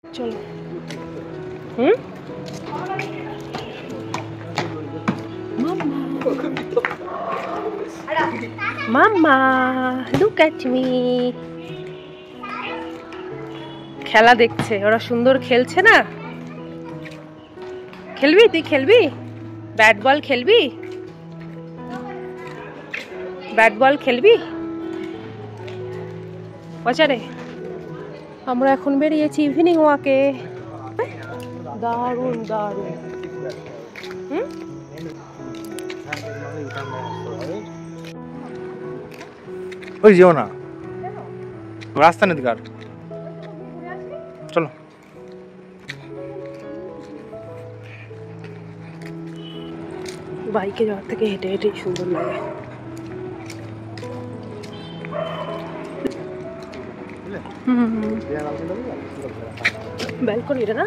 চলো। মাম্মা look at me. খেলা দেখছে, ওরা সুন্দর খেলছে না? খেলবি? তুই খেলবি? ব্যাট বল খেলবি? ব্যাট বল খেলবি? বাজারে আমরা এখন বেরিয়েছি ইভিনিং ওয়াকে। দারুণ দারুণ। ওই যেও না, রাস্তা নেই কার। চলো। বাইকে যাওয়ার থেকে হেঁটে হেঁটেই সুন্দর লাগে। ব্যালকনিটা না?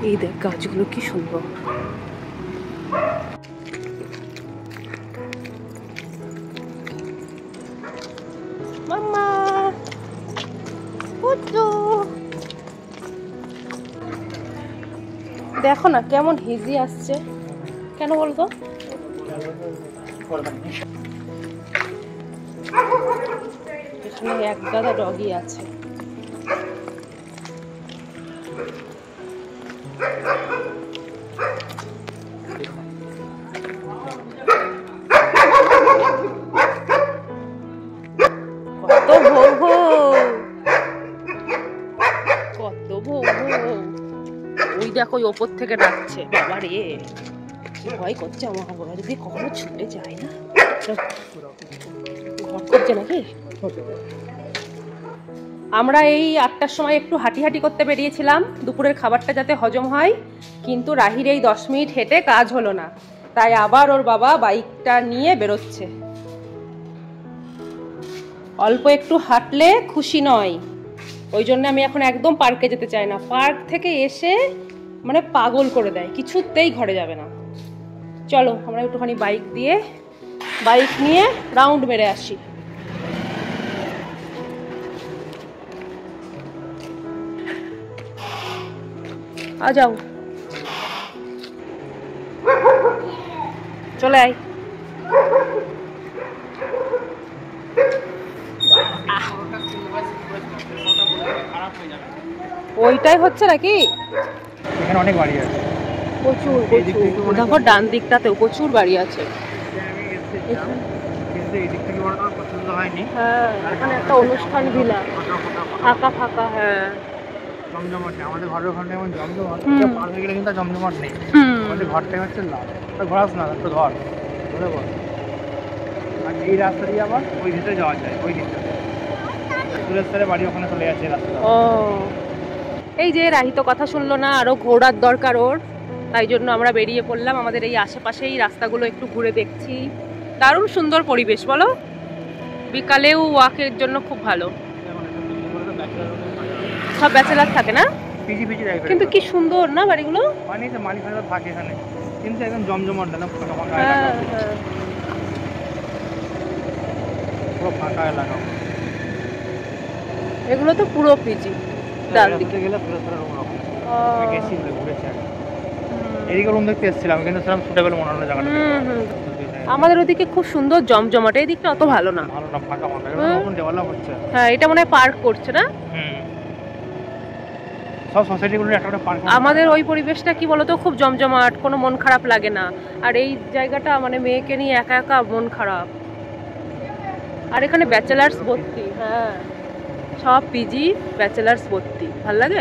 এই দেখ গাছগুলো কি সুন্দর। মাম্মা দেখো না কেমন হিজি আসছে, কেন বলতো? এখানে এক গাদা ডগি আছে। কত ভৌ ভৌ, কত ভৌ ভৌ। ওই দেখো ওই ওপর থেকে ডাকছে। বাবা রে, ভয় করছে আমার। ওরা যদি কখনো ছুটে যায় না, ঘর করছে নাকি? আমরা এই 8টার সময় একটু হাঁটি করতে বেরিয়েছিলাম দুপুরের খাবারটা যাতে হজম হয়, কিন্তু রাহির এই 10 মিনিট হেঁটে কাজ হলো না, তাই আবার ওর বাবা বাইকটা নিয়ে বেরোচ্ছে। অল্প একটু হাঁটলে খুশি নয়, ওই জন্য আমি এখন একদম পার্কে যেতে চাই না। পার্ক থেকে এসে মানে পাগল করে দেয়, কিছুতেই ঘরে যাবে না। চলো আমরা একটুখানি বাইক নিয়ে রাউন্ড মেরে আসি। आ जाओ, চলে আয়। ওইটাই হচ্ছে নাকি? এখানে অনেক বাড়ি আছে, প্রচুর প্রচুর। দেখো ডান দিকটাতেও প্রচুর বাড়ি আছে। হ্যাঁ, এখানে একটা অনুষ্ঠান ভিলা, ফাঁকা ফাঁকা। হ্যাঁ, জমজমাট নেই আমাদের ঘরের ওখানে, যেমন জমজমাট পার হয়ে গেলে কিন্তু জমজমাট নেই। আমাদের ঘরটাই হচ্ছে লাভ। ঘোরাস না, একটু ধর ধরে বল। আর এই রাস্তা দিয়ে আবার ওই ভিতরে যাওয়া যায়, ওই দিকটা সুরেশ্বরের বাড়ি ওখানে চলে যাচ্ছে রাস্তা। ও, এই যে রাহি তো কথা শুনলো না, আরো ঘোরার দরকার ওর, তাই জন্য আমরা বেরিয়ে পড়লাম। আমাদের এই আশেপাশেই রাস্তাগুলো একটু ঘুরে দেখছি। দারুণ সুন্দর পরিবেশ বলো, বিকালেও ওয়াকের জন্য খুব ভালো। সব ব্যাচেলার থাকে না, কিন্তু কি সুন্দর না বাড়িগুলো। মালিক থাকে এখানে, কিন্তু একদম জমজমাট না, পুরো ফাঁকা এলাকা। এগুলো তো পুরো পিজি। ডান দিকে গেলে সুরেশ্বরের রুম রকম গেছি, ঘুরেছি। এদিকে রুম দেখতে এসেছিলাম, কিন্তু সেরকম সুটেবল মনে হলো জায়গাটা। আমাদের ওদিকে খুব সুন্দর জমজমাট, এই দিকটা অত ভালো না, ফাঁকা ফাঁকা ডেভেলপ হচ্ছে। হ্যাঁ, এটা মনে হয় পার্ক করছে না। সব সোসাইটিগুলো একটা পার্ক। আমাদের ওই পরিবেশটা কি বলতো, খুব জমজমাট, কোনো মন খারাপ লাগে না। আর এই জায়গাটা মানে মেয়েকে নিয়ে একা একা মন খারাপ। আর এখানে ব্যাচেলার্স ভর্তি। হ্যাঁ, সব পিজি, ব্যাচেলার্স ভর্তি, ভাল লাগে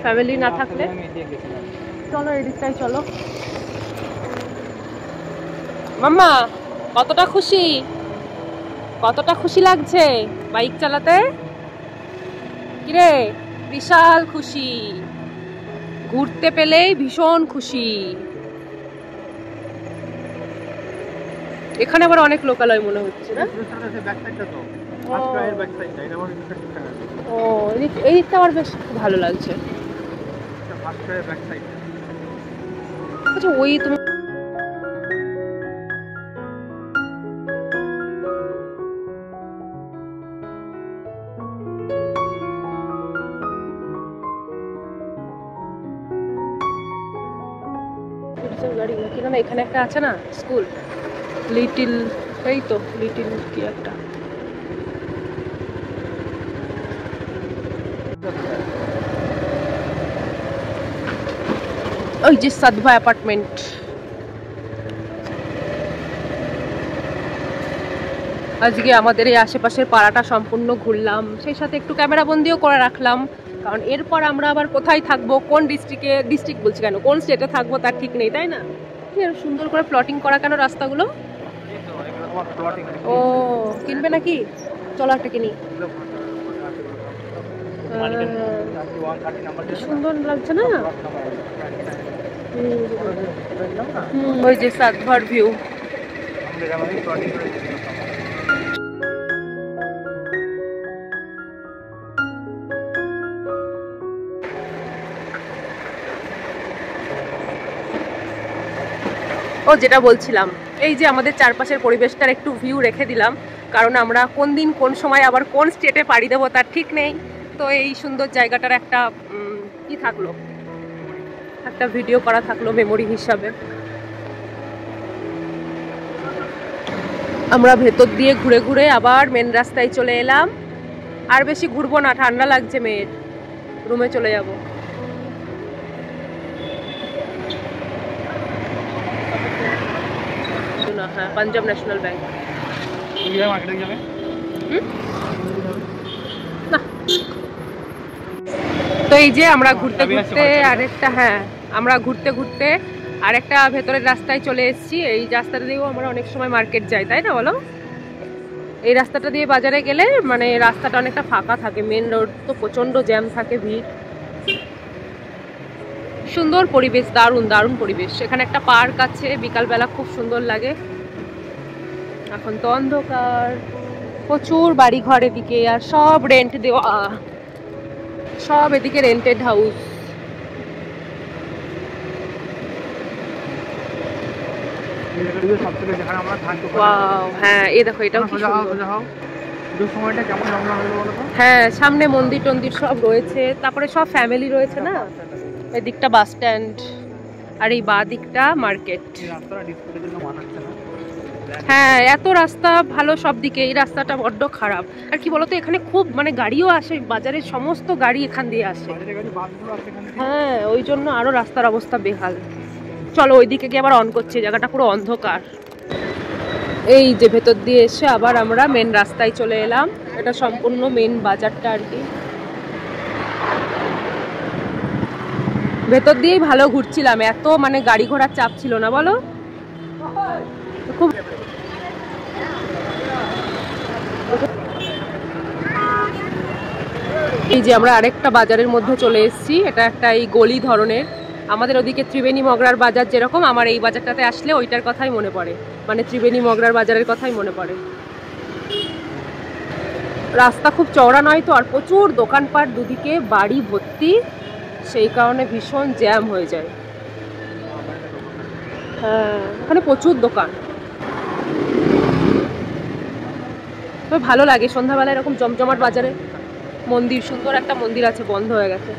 ফ্যামিলি না থাকলে। চলো এদিকটাই চলো। মাম্মা কতটা খুশি লাগছে বাইক চালাতে? কিরে, বিশাল খুশি, ঘুরতে পেলেই ভীষণ খুশি। এখানে আবার অনেক লোকালয় মনে হচ্ছে না? ও, এই দিকটা আমার বেশ ভালো লাগছে। আচ্ছা, ওই তুমি গাড়ি নাকি না, এখানে একটা আছে না স্কুল, লিটিল, এই তো লিটিল কি একটা। ওই যে সাধভা অ্যাপার্টমেন্ট। আজকে আমাদের এই আশেপাশের পাড়াটা সম্পূর্ণ ঘুরলাম, সেই সাথে একটু ক্যামেরা বন্দিও করে রাখলাম, কারণ এরপর আমরা আবার কোথায় থাকবো, কোন ডিস্ট্রিক্ট বলছি কেন, কোন স্টেটে থাকবো তার ঠিক নেই, তাই না? সুন্দর করে প্লটিং করা কেন রাস্তাগুলো? ও কিনবে নাকি? চলো একটা কিনি। সুন্দর লাগছে না? ওই যে সাতভার ভিউ। ও যেটা বলছিলাম, এই যে আমাদের চারপাশের পরিবেশটার একটু ভিউ রেখে দিলাম, কারণ আমরা কোন দিন কোন সময় আবার কোন স্টেটে পাড়ি দেবো তার ঠিক নেই। তো এই সুন্দর জায়গাটার একটা কি থাকলো, একটা ভিডিও করা থাকলো মেমোরি হিসাবে। আমরা ভেতর দিয়ে ঘুরে ঘুরে আবার মেন রাস্তায় চলে এলাম। আর বেশি ঘুরবো না, ঠান্ডা লাগছে মেয়ের, রুমে চলে যাব। হ্যাঁ, পাঞ্জাব ন্যাশনাল ব্যাংক। তো এই যে আমরা ঘুরতে ঘুরতে আরেকটা, হ্যাঁ আমরা ঘুরতে ঘুরতে আরেকটা ভেতরের রাস্তায় চলে এসেছি। এই রাস্তাটা দিয়েও আমরা অনেক সময় মার্কেট যাই, তাই না বলো? এই রাস্তাটা দিয়ে বাজারে গেলে মানে রাস্তাটা অনেকটা ফাঁকা থাকে, মেন রোড তো প্রচন্ড জ্যাম থাকে, ভিড়। সুন্দর পরিবেশ, দারুণ দারুণ পরিবেশ। এখানে একটা পার্ক আছে, বিকালবেলা খুব সুন্দর লাগে। এখন তো অন্ধকার, প্রচুর বাড়ি ঘর এদিকে, আর সব রেন্ট দেওয়া, সব এদিকে রেন্টেড হাউস। হ্যাঁ এই দেখো, এটাও কি সুন্দর। হ্যাঁ সামনে মন্দির টন্দির সব রয়েছে, তারপরে সব ফ্যামিলি রয়েছে না। এদিকটা বাস স্ট্যান্ড, আর এই বাঁ দিকটা মার্কেট। হ্যাঁ এত রাস্তা ভালো সব দিকে, এই রাস্তাটা বড্ড খারাপ। আর কি বলতো, এখানে খুব মানে গাড়িও আসে, বাজারের সমস্ত গাড়ি এখান দিয়ে আসে। হ্যাঁ ওই জন্য আরো রাস্তার অবস্থা বেহাল। চলো ওইদিকে গিয়ে আবার অন করছে, জায়গাটা পুরো অন্ধকার। এই যে ভেতর দিয়ে এসে আবার আমরা মেন রাস্তায় চলে এলাম, এটা সম্পূর্ণ মেন বাজারটা আর কি। ভেতর দিয়েই ভালো ঘুরছিলাম, এত মানে গাড়ি ঘোড়ার চাপ ছিল না, বলো? খুব এই যে আমরা আরেকটা বাজারের মধ্যে চলে এসেছি, এটা একটা এই গলি ধরনের। আমাদের ওদিকে ত্রিবেণী মগরার বাজার যেরকম, আমার এই বাজারটাতে আসলে ওইটার কথাই মনে পড়ে, মানে ত্রিবেণী মগরার বাজারের কথাই মনে পড়ে। রাস্তা খুব চওড়া নয় তো, আর প্রচুর দোকানপাট, দুদিকে বাড়ি ভর্তি, সেই কারণে ভীষণ জ্যাম হয়ে যায়। হ্যাঁ ওখানে প্রচুর দোকান, তবে ভালো লাগে সন্ধ্যাবেলা এরকম জমজমাট বাজারে। মন্দির, সুন্দর একটা মন্দির আছে, বন্ধ হয়ে গেছে।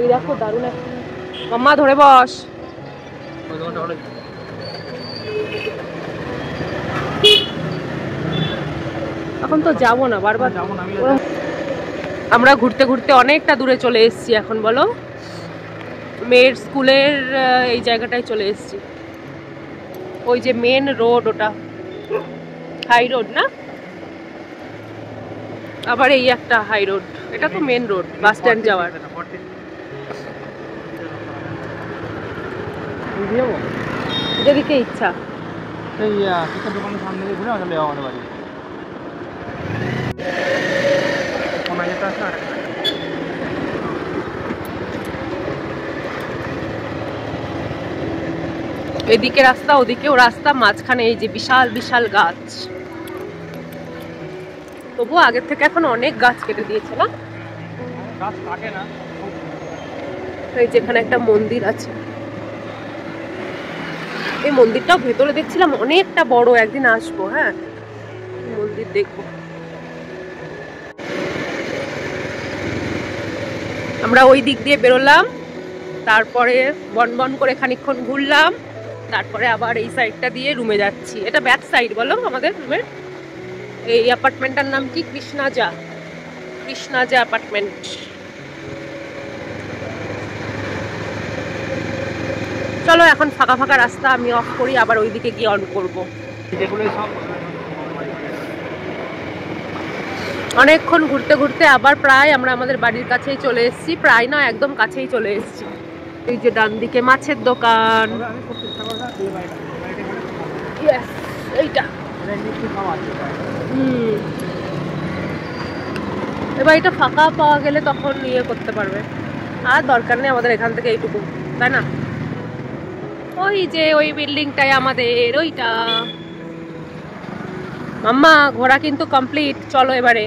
এই দেখো দারুণ একটা, মাম্মা ধরে বস। এখন তো যাবো না, বারবার যাবো না। আমরা ঘুরতে ঘুরতে অনেকটা দূরে চলে এসেছি এখন, বলো? মেয়ের স্কুলের এই জায়গাটায় চলে এসেছি। ওই যে মেন রোড, ওটা হাই রোড না, আবার এই একটা হাই রোড, এটা তো মেন রোড বাস স্ট্যান্ড যাওয়ার। যেদিকে ইচ্ছা। এদিকে রাস্তা, ওদিকেও রাস্তা, মাঝখানে এই যে বিশাল বিশাল গাছ। তবুও আগের থেকে এখন অনেক গাছ কেটে দিয়েছে না? এই যেখানে একটা মন্দির আছে, এই মন্দিরটাও ভেতরে দেখছিলাম অনেকটা বড়, একদিন আসবো। হ্যাঁ মন্দির দেখবো। আমরা ওই দিক দিয়ে বেরোলাম, তারপরে বন বন করে খানিকক্ষণ ঘুরলাম, তারপরে আবার এই সাইডটা দিয়ে রুমে যাচ্ছি। এটা ব্যাক সাইড বলো আমাদের রুমের। এই অ্যাপার্টমেন্টটার নাম কি? কৃষ্ণাজা অ্যাপার্টমেন্ট। চলো এখন ফাঁকা ফাঁকা রাস্তা, আমি অফ করি, আবার ওইদিকে গিয়ে অন করবো। অনেকক্ষণ ঘুরতে ঘুরতে আবার প্রায় আমরা আমাদের বাড়ির কাছেই চলে এসেছি। প্রায় না, একদম কাছেই চলে এসেছি। এই যে ডান দিকে মাছের দোকান, এইটা। এবার এটা ফাঁকা পাওয়া গেলে তখন ইয়ে করতে পারবে, আর দরকার নেই আমাদের এখান থেকে এইটুকু, তাই না? ওই যে ওই বিল্ডিংটাই আমাদের, ওইটা। মাম্মা ঘোরা কিন্তু কমপ্লিট, চলো এবারে।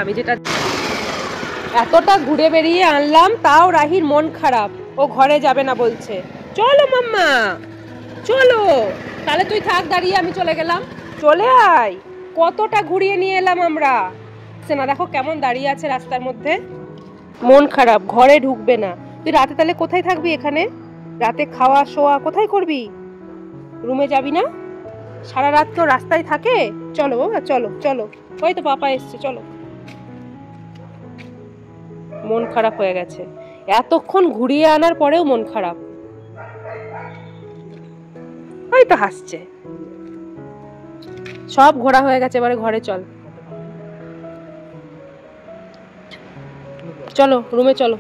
আমি যেটা এতটা ঘুরে বেরিয়ে আনলাম, তাও রাহির মন খারাপ, ও ঘরে যাবে না বলছে। চলো মাম্মা চলো, তাহলে তুই থাক দাঁড়িয়ে, আমি চলে গেলাম। চলে আয়, কতটা ঘুরিয়ে নিয়ে এলাম আমরা। না দেখো কেমন দাঁড়িয়ে আছে রাস্তার মধ্যে, মন খারাপ, ঘরে ঢুকবে না। তুই রাতে তাহলে কোথায় থাকবি? এখানে রাতে খাওয়া শোয়া কোথায় করবি? রুমে যাবি না? সারা রাত তো রাস্তায় থাকে। চলো বাবা, চলো চলো, ওই তো পাপা এসছে, চলো। মন খারাপ হয়ে গেছে, এতক্ষণ ঘুরিয়ে আনার পরেও মন খারাপ। ওই তো হাসছে। সব ঘোরা হয়ে গেছে, এবারে ঘরে চল। চলো রুমে চলো।